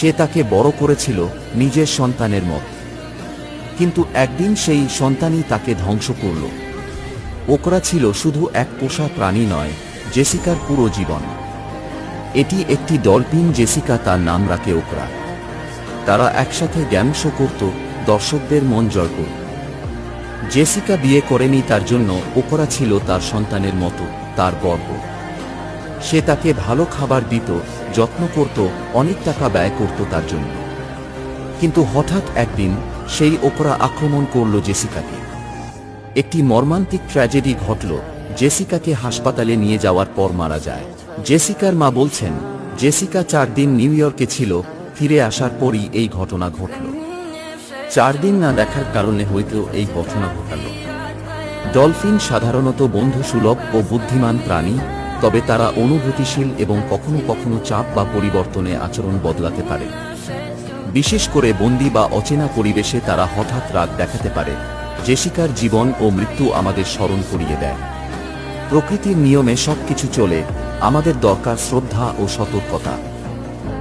সে তাকে বড় করেছিল নিজের সন্তানের মত। কিন্তু একদিন সেই সন্তানই তাকে ধ্বংস করল। ওকরা ছিল শুধু এক পোষা প্রাণী নয়, জেসিকার পুরো জীবন। এটি একটি ডলফিন, জেসিকা তার নাম রাখে ওকরা। তারা একসাথে গেম শো করত, দর্শকদের মন জয় করত। জেসিকা বিয়ে করেনি তার জন্য, ওকরা ছিল তার সন্তানের মতো, তার গর্ব। সে তাকে ভালো খাবার দিত, যত্ন করত, অনেক টাকা ব্যয় করত তার জন্য। কিন্তু হঠাৎ একদিন সেই ওকরা আক্রমণ করল জেসিকাকে। একটি মর্মান্তিক ট্র্যাজেডি ঘটল। জেসিকাকে হাসপাতালে নিয়ে যাওয়ার পর মারা যায়। জেসিকার মা বলছেন, জেসিকা 4 দিন নিউ ইয়র্কে ছিল, ফিরে আসার পরই এই ঘটনা ঘটল। 4 দিন না দেখার কারণে হয়তো এই ঘটনা ঘটাল। ডলফিন সাধারণত বন্ধুসুলভ ও বুদ্ধিমান প্রাণী, তবে তারা অনুভূতিশীল এবং কখনো কখনো চাপ বা পরিবর্তনে আচরণ বদলাতে পারে। বিশেষ করে বন্দি বা অচেনা পরিবেশে তারা হঠাৎ রাগ দেখাতে পারে। জেসিকার জীবন ও মৃত্যু আমাদের স্মরণ করিয়ে দেয়, প্রকৃতির নিয়মে সবকিছু চলে, আমাদের দরকার শ্রদ্ধা ও সতর্কতা।